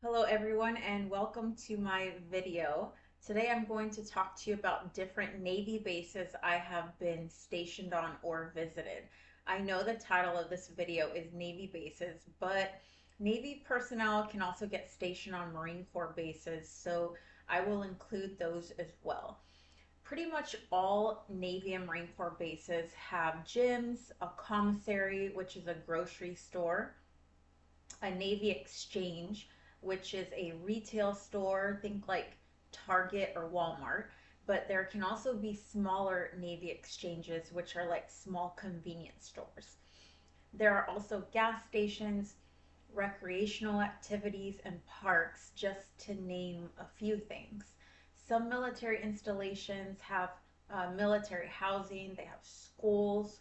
Hello everyone and welcome to my video. Today I'm going to talk to you about different Navy bases I have been stationed on or visited. I know the title of this video is Navy bases, but Navy personnel can also get stationed on Marine Corps bases, so I will include those as well. Pretty much all Navy and Marine Corps bases have gyms, a commissary, which is a grocery store, a Navy Exchange, which is a retail store, think like Target or Walmart. But there can also be smaller Navy exchanges, which are like small convenience stores. There are also gas stations, recreational activities, and parks, just to name a few things. Some military installations have military housing, they have schools,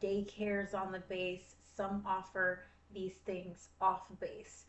daycares on the base. Some offer these things off base.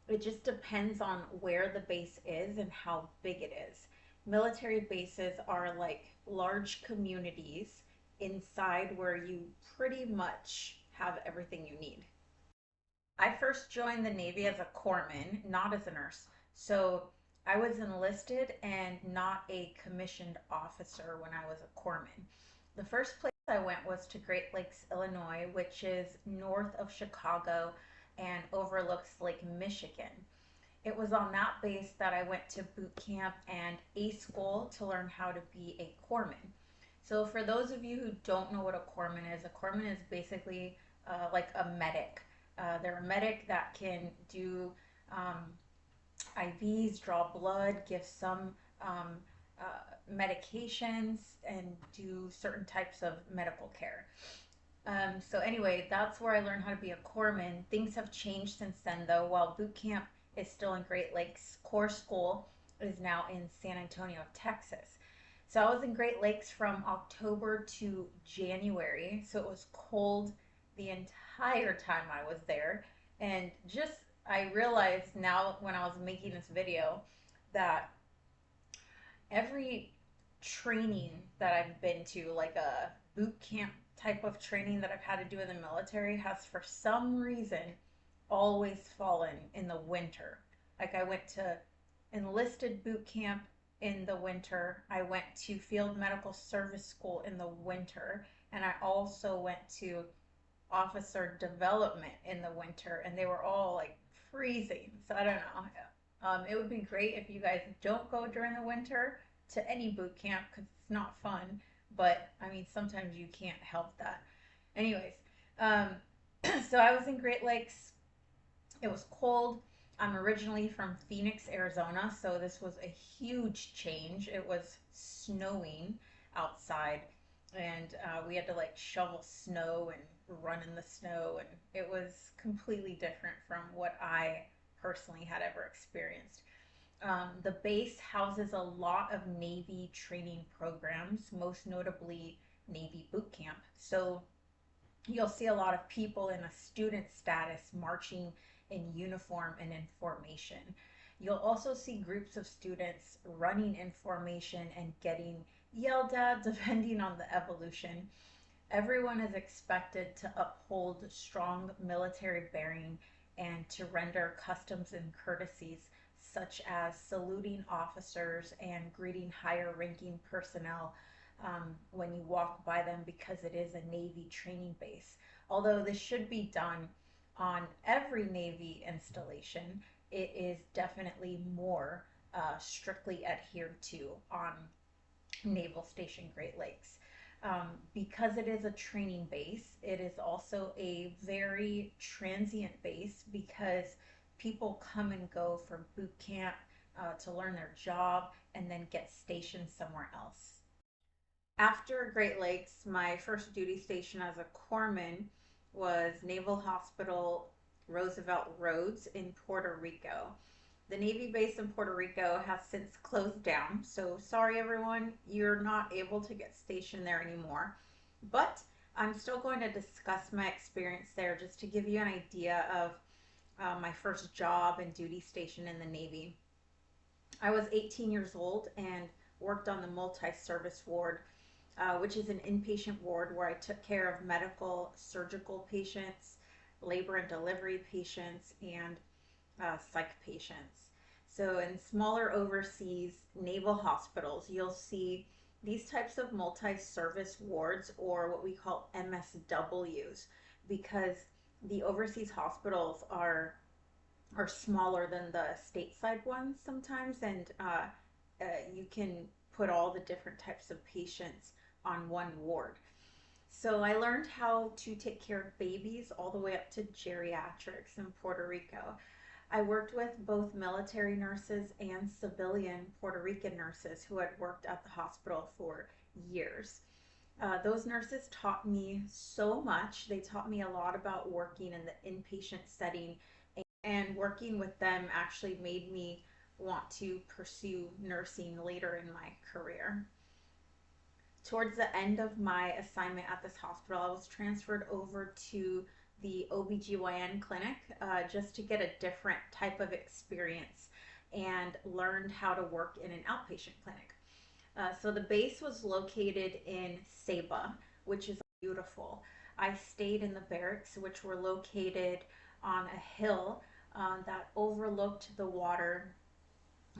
It just depends on where the base is and how big it is. Military bases are like large communities inside where you pretty much have everything you need. I first joined the Navy as a corpsman, not as a nurse. So I was enlisted and not a commissioned officer when I was a corpsman. The first place I went was to Great Lakes, Illinois, which is north of Chicago and overlooks Lake Michigan. It was on that base that I went to boot camp and A school to learn how to be a corpsman. So, for those of you who don't know what a corpsman is basically like a medic. They're a medic that can do IVs, draw blood, give some medications, and do certain types of medical care. So anyway, that's where I learned how to be a corpsman. Things have changed since then, though. While boot camp is still in Great Lakes, Corps School is now in San Antonio, Texas. So I was in Great Lakes from October to January, so it was cold the entire time I was there. And just I realized now when I was making this video that every training that I've been to, like a boot camp type of training that I've had to do in the military, has for some reason always fallen in the winter. Like I went to enlisted boot camp in the winter, I went to field medical service school in the winter, and I also went to officer development in the winter, and they were all like freezing. So I don't know. It would be great if you guys don't go during the winter to any boot camp because it's not fun. But I mean, sometimes you can't help that. Anyways, um, so I was in Great Lakes. It was cold. I'm originally from Phoenix, Arizona, so this was a huge change. It was snowing outside, and we had to like shovel snow and run in the snow, and it was completely different from what I personally had ever experienced. The base houses a lot of Navy training programs, most notably Navy boot camp. So you'll see a lot of people in a student status marching in uniform and in formation. You'll also see groups of students running in formation and getting yelled at depending on the evolution. Everyone is expected to uphold strong military bearing and to render customs and courtesies such as saluting officers and greeting higher ranking personnel when you walk by them because it is a Navy training base. Although this should be done on every Navy installation, it is definitely more strictly adhered to on Naval Station Great Lakes. Because it is a training base, it is also a very transient base because people come and go from boot camp to learn their job and then get stationed somewhere else. After Great Lakes, my first duty station as a corpsman was Naval Hospital Roosevelt Roads in Puerto Rico. The Navy base in Puerto Rico has since closed down, so sorry everyone, you're not able to get stationed there anymore. But I'm still going to discuss my experience there just to give you an idea of my first job and duty station in the Navy. I was 18 years old and worked on the multi service ward, which is an inpatient ward where I took care of medical, surgical patients, labor and delivery patients, and psych patients. So, in smaller overseas naval hospitals, you'll see these types of multi service wards, or what we call MSWs, because the overseas hospitals are smaller than the stateside ones sometimes, and you can put all the different types of patients on one ward. So I learned how to take care of babies all the way up to geriatrics in Puerto Rico. I worked with both military nurses and civilian Puerto Rican nurses who had worked at the hospital for years. Those nurses taught me so much. They taught me a lot about working in the inpatient setting, and working with them actually made me want to pursue nursing later in my career. Towards the end of my assignment at this hospital, I was transferred over to the OBGYN clinic just to get a different type of experience and learned how to work in an outpatient clinic. So the base was located in Saba, which is beautiful. I stayed in the barracks, which were located on a hill that overlooked the water.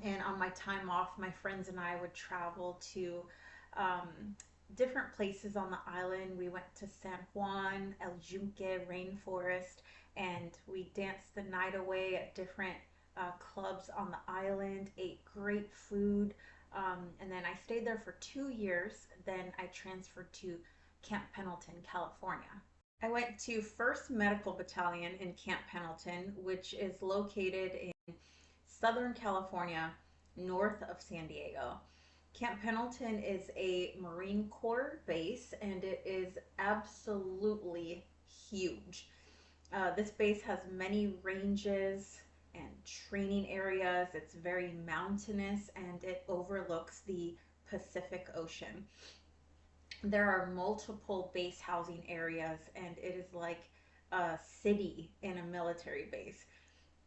And on my time off, my friends and I would travel to different places on the island. We went to San Juan, El Yunque Rainforest, and we danced the night away at different clubs on the island, ate great food, and then I stayed there for 2 years. Then I transferred to Camp Pendleton, California. I went to 1st Medical Battalion in Camp Pendleton, which is located in Southern California, north of San Diego. Camp Pendleton is a Marine Corps base, and it is absolutely huge. This base has many ranges and training areas. It's very mountainous, and it overlooks the Pacific Ocean. There are multiple base housing areas, and it is like a city in a military base.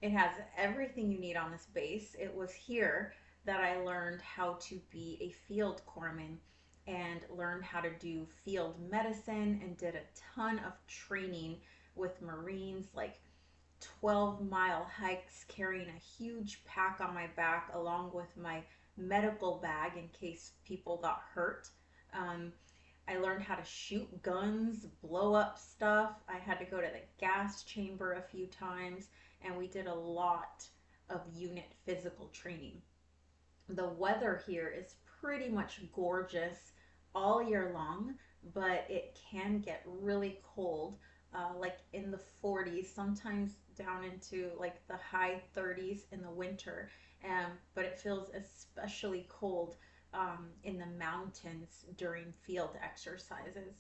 It has everything you need on this base. It was here that I learned how to be a field corpsman and learned how to do field medicine and did a ton of training with Marines, like 12-mile hikes, carrying a huge pack on my back along with my medical bag in case people got hurt. Um, I learned how to shoot guns, blow up stuff. I had to go to the gas chamber a few times, and we did a lot of unit physical training. The weather here is pretty much gorgeous all year long, but it can get really cold, like in the 40s, sometimes down into like the high 30s in the winter. But it feels especially cold in the mountains during field exercises.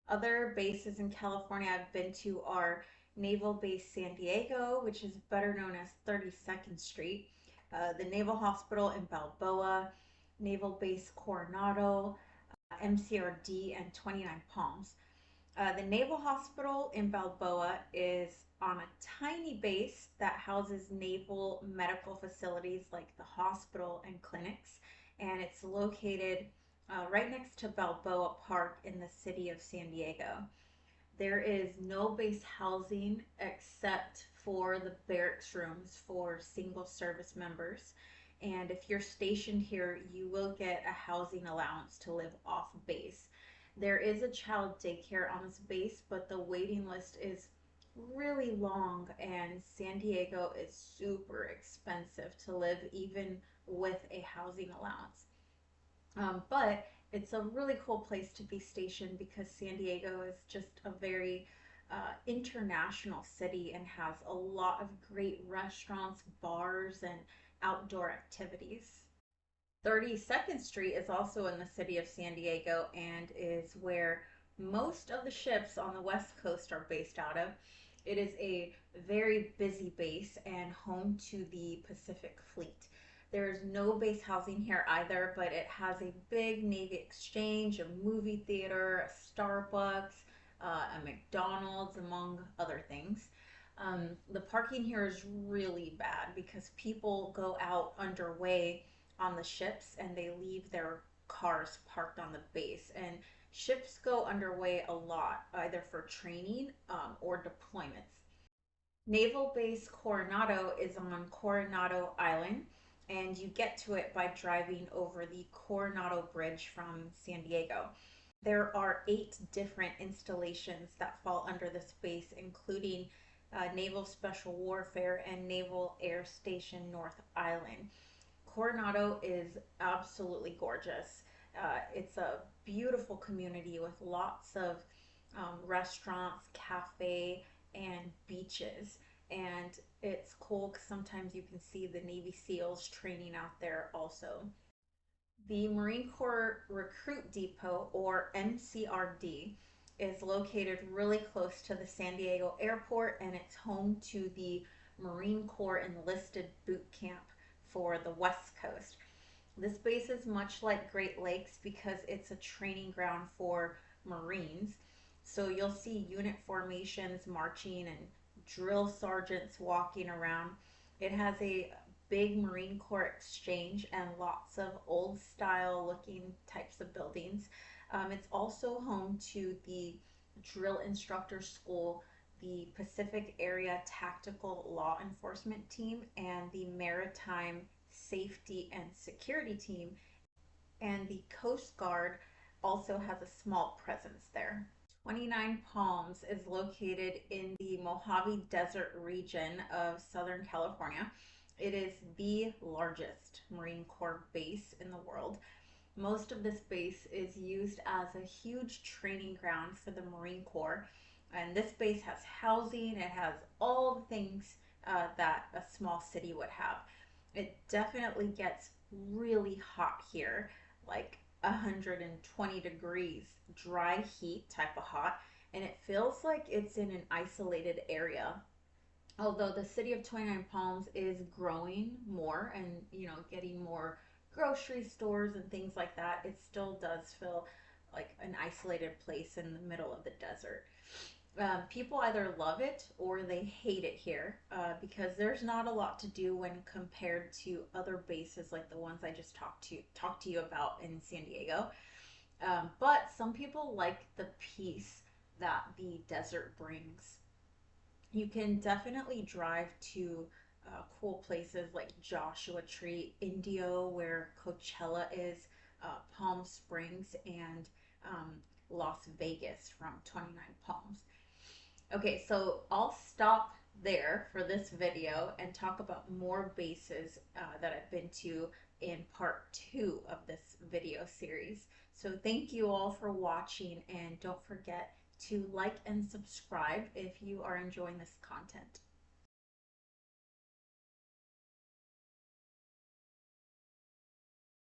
Other bases in California I've been to are Naval Base San Diego, which is better known as 32nd Street, the Naval Hospital in Balboa, Naval Base Coronado, MCRD, and 29 Palms. The Naval Hospital in Balboa is on a tiny base that houses naval medical facilities like the hospital and clinics, and it's located right next to Balboa Park in the city of San Diego. There is no base housing except for the barracks rooms for single service members. And if you're stationed here, you will get a housing allowance to live off base. There is a child daycare on this base, but the waiting list is really long, and San Diego is super expensive to live, even with a housing allowance. But it's a really cool place to be stationed because San Diego is just a very international city and has a lot of great restaurants, bars, and outdoor activities. 32nd Street is also in the city of San Diego and is where most of the ships on the West Coast are based out of. It is a very busy base and home to the Pacific Fleet. There's no base housing here either, but it has a big Navy Exchange, a movie theater, a Starbucks, a McDonald's, among other things. The parking here is really bad because people go out underway on the ships and they leave their cars parked on the base. And ships go underway a lot, either for training or deployments. Naval Base Coronado is on Coronado Island, and you get to it by driving over the Coronado Bridge from San Diego. There are 8 different installations that fall under this base, including Naval Special Warfare and Naval Air Station North Island. Coronado is absolutely gorgeous. It's a beautiful community with lots of restaurants, cafe, and beaches. And it's cool because sometimes you can see the Navy SEALs training out there also. The Marine Corps Recruit Depot, or MCRD, is located really close to the San Diego airport, and it's home to the Marine Corps Enlisted Boot Camp for the West Coast. This base is much like Great Lakes because it's a training ground for Marines. So you'll see unit formations marching and drill sergeants walking around. It has a big Marine Corps exchange and lots of old style looking types of buildings. It's also home to the drill instructor school, the Pacific Area Tactical Law Enforcement Team, and the Maritime Safety and Security Team. And the Coast Guard also has a small presence there. 29 Palms is located in the Mojave Desert region of Southern California. It is the largest Marine Corps base in the world. Most of this base is used as a huge training ground for the Marine Corps. And this base has housing, it has all the things that a small city would have. It definitely gets really hot here, like 120 degrees, dry heat type of hot, and it feels like it's in an isolated area. Although the city of 29 Palms is growing more and, getting more grocery stores and things like that, it still does feel like an isolated place in the middle of the desert. People either love it or they hate it here because there's not a lot to do when compared to other bases like the ones I just talked to you about in San Diego. But some people like the peace that the desert brings. You can definitely drive to cool places like Joshua Tree, Indio, where Coachella is, Palm Springs, and um, Las Vegas from 29 Palms. Okay, so I'll stop there for this video and talk about more bases that I've been to in part 2 of this video series. So thank you all for watching, and don't forget to like and subscribe if you are enjoying this content.